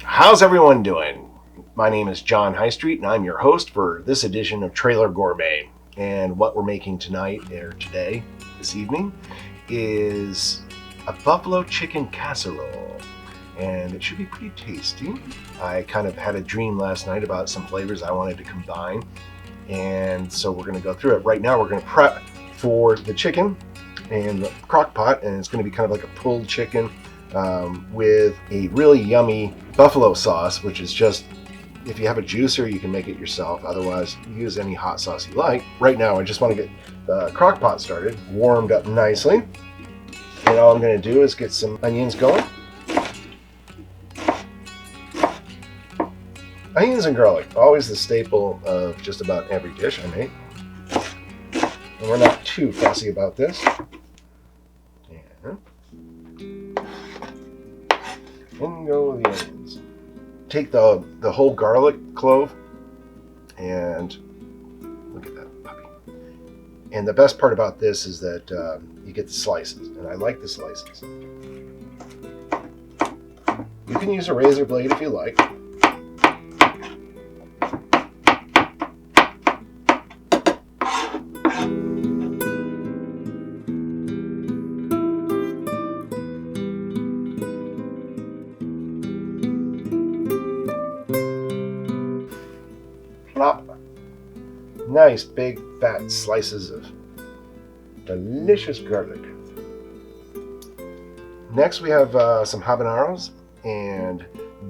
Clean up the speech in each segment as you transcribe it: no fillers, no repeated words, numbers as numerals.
How's everyone doing? My name is John Highstreet, and I'm your host for this edition of Trailer Gourmet. And what we're making tonight, or today, this evening, is a buffalo chicken casserole. And it should be pretty tasty. I kind of had a dream last night about some flavors I wanted to combine. And so we're going to go through it. Right now we're going to prep for the chicken in the crock pot, and it's going to be kind of like a pulled chicken with a really yummy buffalo sauce, which is just, if you have a juicer, you can make it yourself. Otherwise, use any hot sauce you like. Right now, I just want to get the crock pot started, warmed up nicely. And all I'm going to do is get some onions going. Onions and garlic, always the staple of just about every dish I make. And we're not too fussy about this. In go the onions. Take the whole garlic clove and look at that puppy. And the best part about this is that you get the slices, and I like the slices. You can use a razor blade if you like. Plop. Nice big fat slices of delicious garlic. Next we have some habaneros, and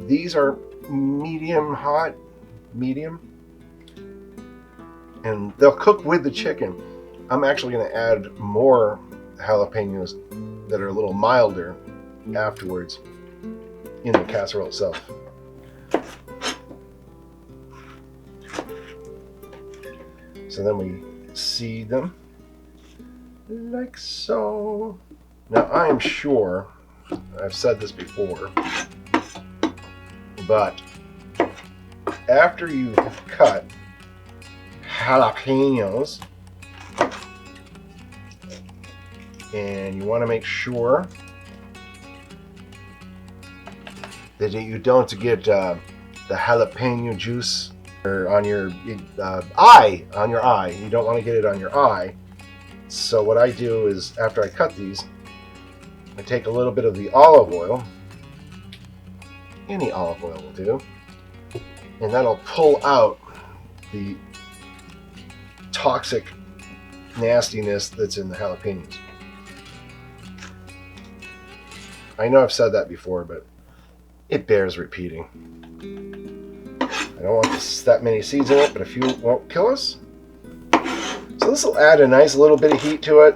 these are medium hot, and they'll cook with the chicken. I'm actually going to add more jalapenos that are a little milder afterwards in the casserole itself. So then we seed them like so. Now I am sure, I've said this before, but after you cut jalapenos, and you want to make sure that you don't get the jalapeno juice on your eye. You don't want to get it on your eye. So what I do is, after I cut these, I take a little bit of the olive oil. Any olive oil will do. And that'll pull out the toxic nastiness that's in the jalapenos. I know I've said that before, but it bears repeating. I don't want that many seeds in it, but a few won't kill us. So this will add a nice little bit of heat to it,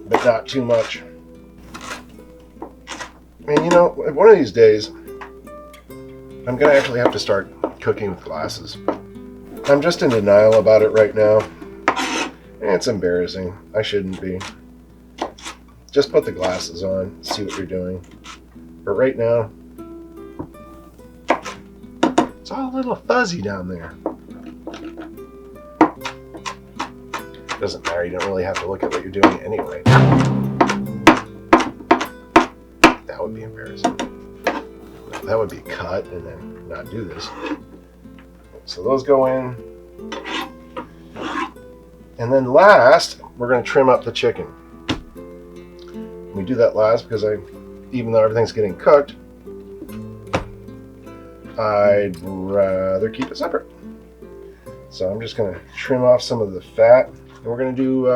but not too much. And you know, one of these days, I'm going to actually have to start cooking with glasses. I'm just in denial about it right now. And it's embarrassing. I shouldn't be. Just put the glasses on, see what you're doing. But right now, it's all a little fuzzy down there. Doesn't matter, you don't really have to look at what you're doing anyway. That would be embarrassing. That would be cut and then not do this. So those go in. And then last, we're going to trim up the chicken. We do that last because even though everything's getting cooked, I'd rather keep it separate. So I'm just going to trim off some of the fat, and we're going to do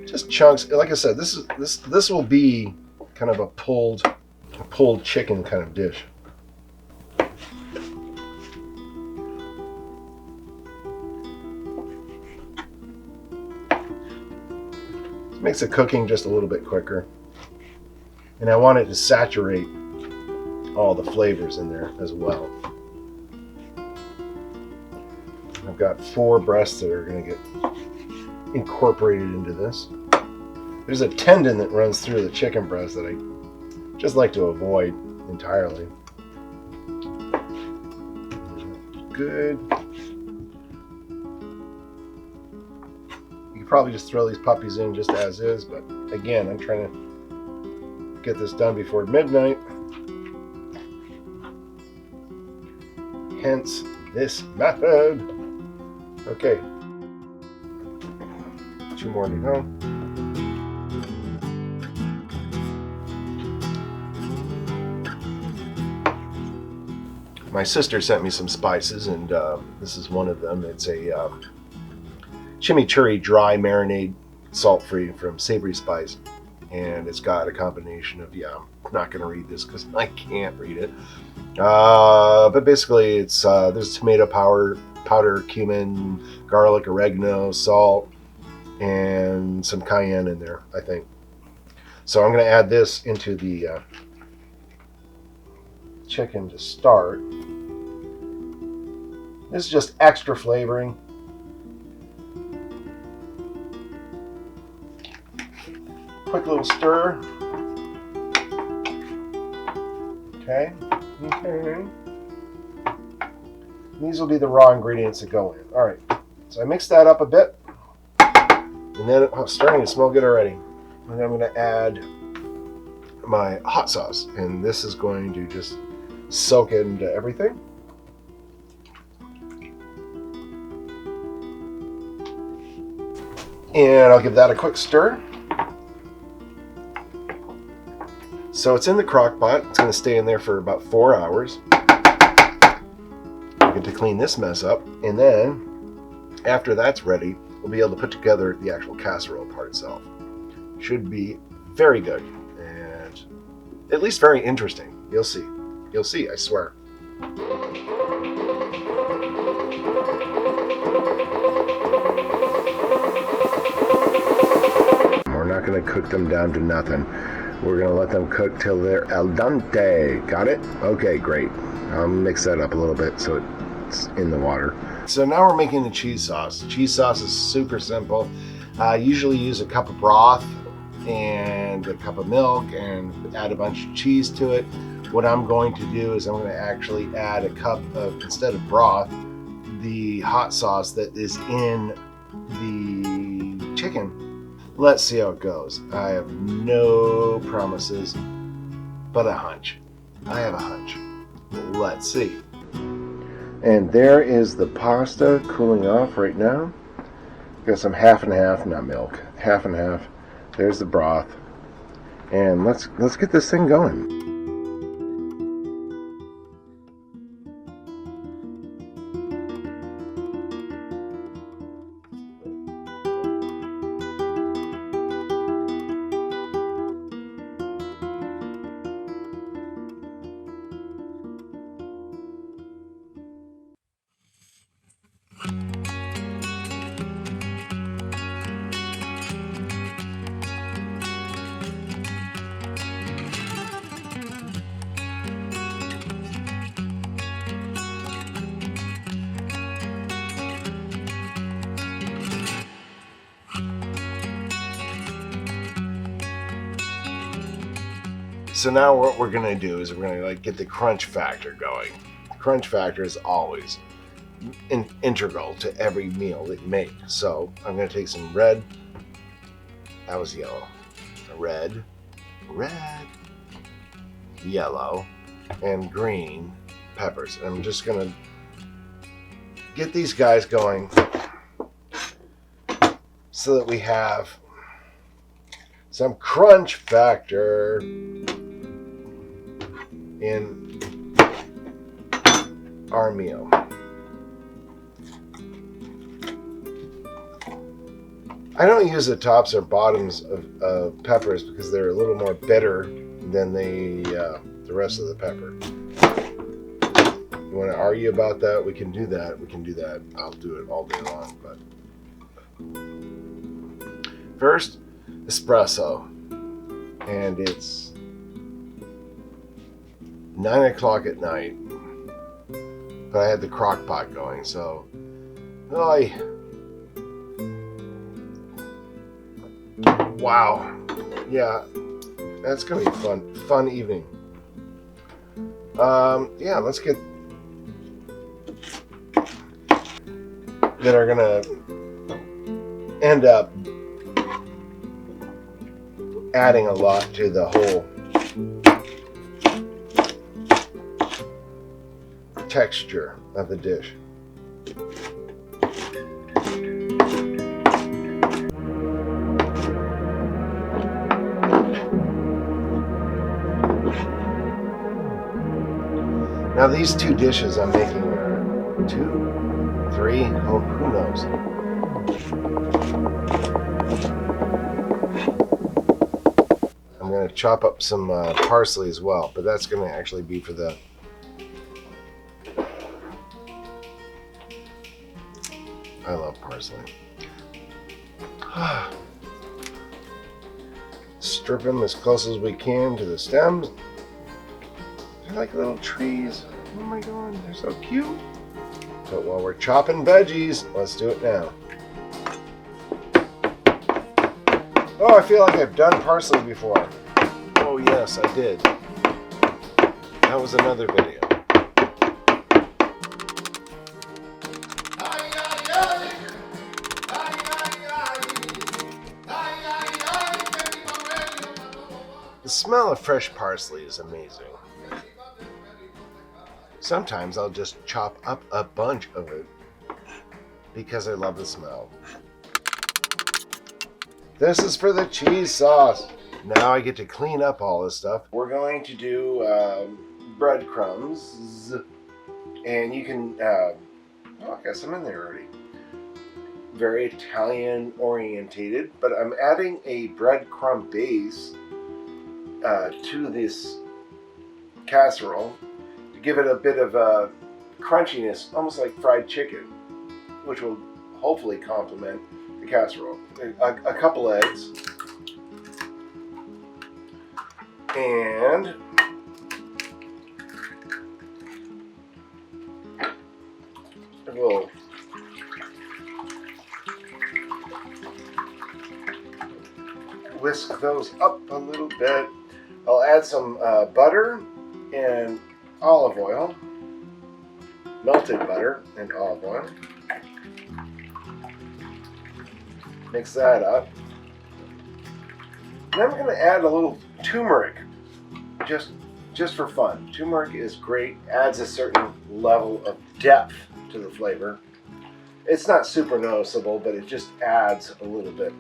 just chunks. Like I said, this will be kind of a pulled chicken kind of dish. This makes the cooking just a little bit quicker, and I want it to saturate all the flavors in there as well. I've got 4 breasts that are going to get incorporated into this. There's a tendon that runs through the chicken breast that I just like to avoid entirely. Good. You could probably just throw these puppies in just as is, but again, I'm trying to get this done before midnight. hence this method. Okay, 2 more to go. My sister sent me some spices, and this is one of them. It's a chimichurri dry marinade, salt-free, from Savory Spice, and it's got a combination of, I'm not going to read this because I can't read it, but basically it's there's tomato powder, cumin, garlic, oregano, salt, and some cayenne in there, I think. So I'm going to add this into the chicken to start. This is just extra flavoring. Quick little stir. Okay. These will be the raw ingredients that go in. All right. So I mixed that up a bit, and then it's starting to smell good already. And I'm going to add my hot sauce, and this is going to just soak into everything. And I'll give that a quick stir. So it's in the crock pot. It's going to stay in there for about 4 hours. I get to clean this mess up, and then after that's ready, we'll be able to put together the actual casserole part itself. Should be very good, and at least very interesting. You'll see. You'll see, I swear. We're not going to cook them down to nothing. We're going to let them cook till they're al dente. Got it? Okay, great. I'll mix that up a little bit so it's in the water. So now we're making the cheese sauce. Cheese sauce is super simple. I usually use a cup of broth and a cup of milk and add a bunch of cheese to it. What I'm going to do is I'm going to actually add a cup of, instead of broth, the hot sauce that is in the chicken. Let's see how it goes. I have no promises, but a hunch. I have a hunch. Let's see. And there is the pasta cooling off right now. Got some half and half, not milk, half and half. There's the broth. And let's get this thing going. So now what we're going to do is we're going to get the crunch factor going. Crunch factor is always integral to every meal that you make. So I'm going to take some red, that was yellow, red, yellow, and green peppers. And I'm just going to get these guys going so that we have some crunch factor in our meal. I don't use the tops or bottoms of peppers because they're a little more bitter than the rest of the pepper. You want to argue about that? We can do that. I'll do it all day long. But first, espresso, and it's 9 o'clock at night, but I had the crock pot going, so wow, yeah, that's gonna be a fun evening. Yeah, let's get that are gonna end up adding a lot to the whole texture of the dish. Now these two dishes I'm making are 2, 3, oh, who knows. I'm going to chop up some parsley as well, but that's going to actually be for the I love parsley. Strip them as close as we can to the stems. They're like little trees. Oh my god, they're so cute. But while we're chopping veggies, let's do it now. Oh, I feel like I've done parsley before. Oh yes, I did. That was another video. The smell of fresh parsley is amazing. Sometimes I'll just chop up a bunch of it because I love the smell. This is for the cheese sauce. Now I get to clean up all this stuff. We're going to do breadcrumbs, and you can, oh, I got some in there already. Very Italian orientated, but I'm adding a breadcrumb base to this casserole to give it a bit of a crunchiness, almost like fried chicken, which will hopefully complement the casserole. A couple eggs, and we'll whisk those up a little bit. I'll add some butter and olive oil, melted butter and olive oil. Mix that up. And then I'm going to add a little turmeric, just for fun. Turmeric is great, adds a certain level of depth to the flavor. It's not super noticeable, but it just adds a little bit.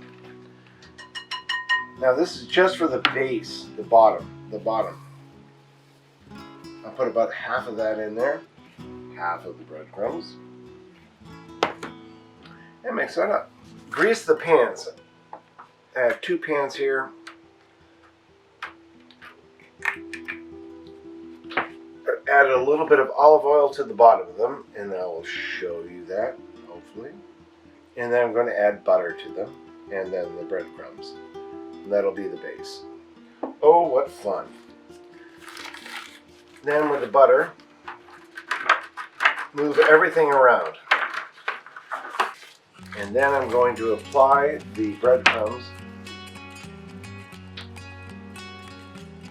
Now this is just for the base, the bottom. I'll put about half of that in there, half of the breadcrumbs, and mix that up. Grease the pans. I have 2 pans here. Add a little bit of olive oil to the bottom of them, and I will show you that, hopefully. And then I'm going to add butter to them, and then the breadcrumbs. And that'll be the base. Oh, what fun. Then with the butter, move everything around. And then I'm going to apply the breadcrumbs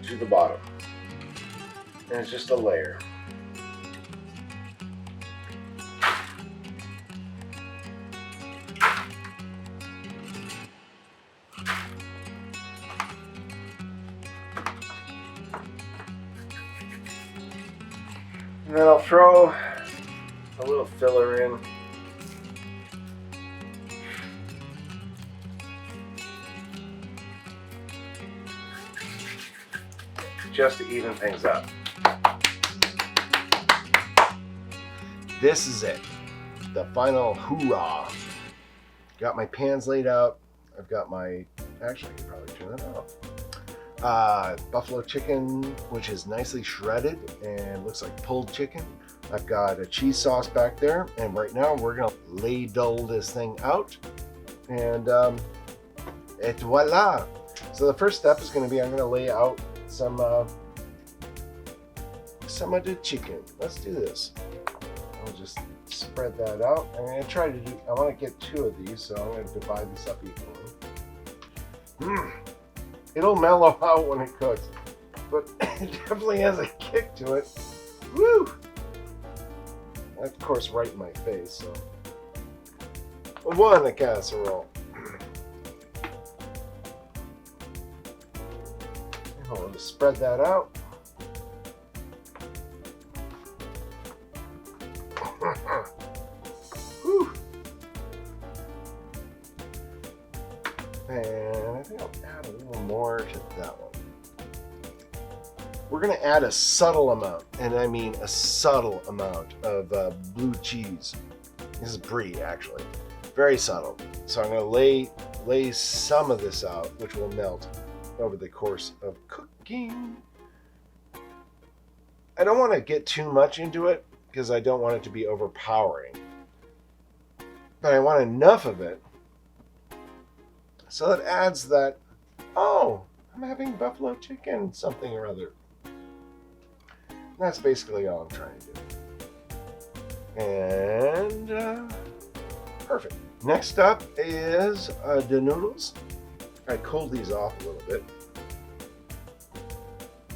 to the bottom. And it's just a layer. And then I'll throw a little filler in. Just to even things up. This is it. The final hoorah. Got my pans laid out. I've got my, actually I can probably turn that off. Buffalo chicken, which is nicely shredded and looks like pulled chicken. I've got a cheese sauce back there, and right now we're gonna ladle this thing out, and et voila. So the first step is going to be I'm going to lay out some of the chicken. Let's do this. I'll just spread that out. I'm going to try to do, I want to get 2 of these, so I'm going to divide this up equally. It'll mellow out when it cooks, but it definitely has a kick to it. Woo! Of course, right in my face, so. One, a casserole. I'll just spread that out. we're going to add a subtle amount, and I mean a subtle amount of blue cheese. This is brie, actually. Very subtle. So I'm going to lay some of this out, which will melt over the course of cooking. I don't want to get too much into it because I don't want it to be overpowering. But I want enough of it so it adds that, oh, I'm having buffalo chicken something or other. And that's basically all I'm trying to do. And perfect. Next up is the noodles. I cooled these off a little bit.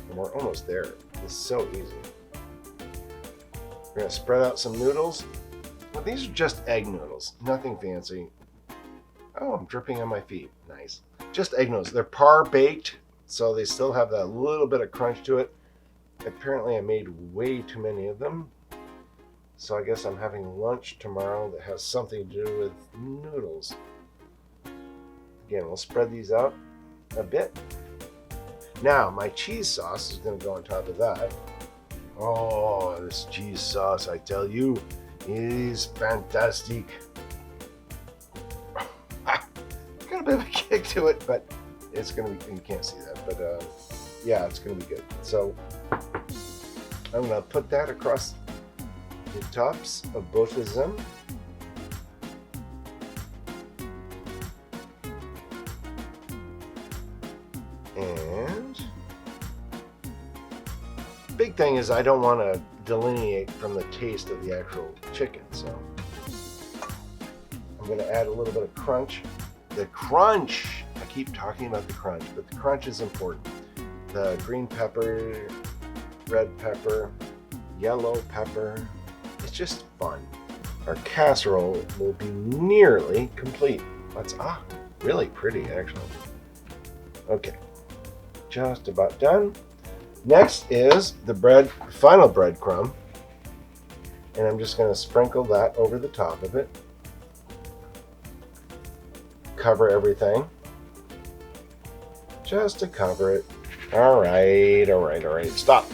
And we're almost there. It's so easy. We're going to spread out some noodles. Well, these are just egg noodles. Nothing fancy. Oh, I'm dripping on my feet. Nice. Just egg noodles. They're par baked, so they still have that little bit of crunch to it. Apparently I made way too many of them. So I guess I'm having lunch tomorrow that has something to do with noodles. Again, we'll spread these out a bit. Now, my cheese sauce is going to go on top of that. Oh, this cheese sauce, I tell you, is fantastic. Got a bit of a kick to it, but it's going to be, you can't see that, but yeah, it's going to be good. So I'm going to put that across the tops of both of them. And big thing is I don't want to delineate from the taste of the actual chicken, so I'm going to add a little bit of crunch. The crunch, I keep talking about the crunch, but the crunch is important. The green pepper, red pepper, yellow pepper, it's just fun. Our casserole will be nearly complete. That's really pretty actually. Okay, just about done. Next is the final breadcrumb, and I'm just going to sprinkle that over the top of it. Cover everything, just to cover it. All right. Stop.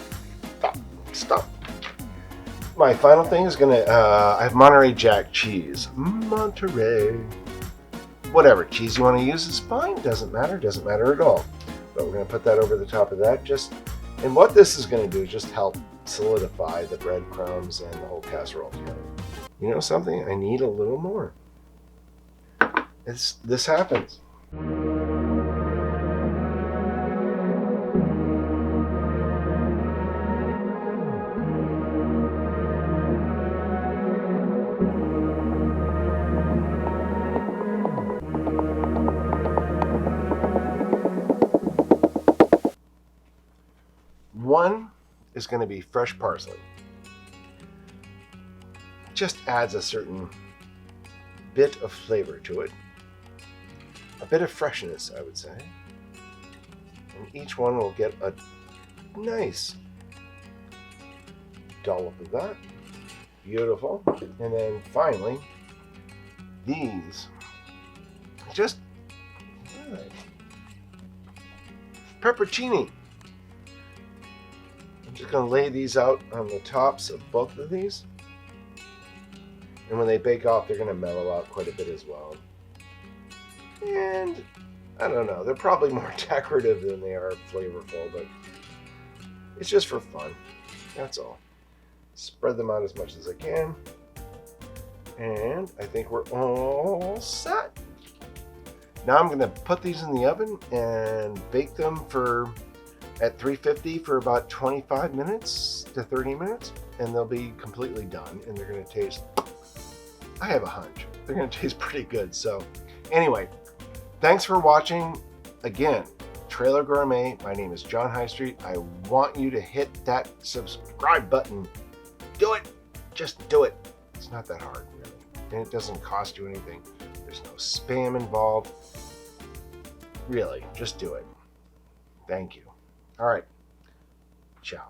My final thing is I have Monterey Jack cheese. Monterey. Whatever cheese you want to use is fine. Doesn't matter at all. But we're going to put that over the top of that. And what this is going to do is just help solidify the breadcrumbs and the whole casserole together. You know something? I need a little more. This happens. One is going to be fresh parsley. Just adds a certain bit of flavor to it. A bit of freshness, I would say. And each one will get a nice dollop of that. Beautiful. And then finally, these. Just pepperoncini. I'm just going to lay these out on the tops of both of these. And when they bake off, they're going to mellow out quite a bit as well. And I don't know, they're probably more decorative than they are flavorful, but it's just for fun. That's all. Spread them out as much as I can. And I think we're all set. Now I'm going to put these in the oven and bake them at 350 for about 25 minutes to 30 minutes. And they'll be completely done. And they're going to taste, I have a hunch, they're going to taste pretty good. So anyway, thanks for watching. Again, Trailer Gourmet. My name is John Highstreet. I want you to hit that subscribe button. Do it. Just do it. It's not that hard, really. And it doesn't cost you anything. There's no spam involved. Really, just do it. Thank you. All right. Ciao.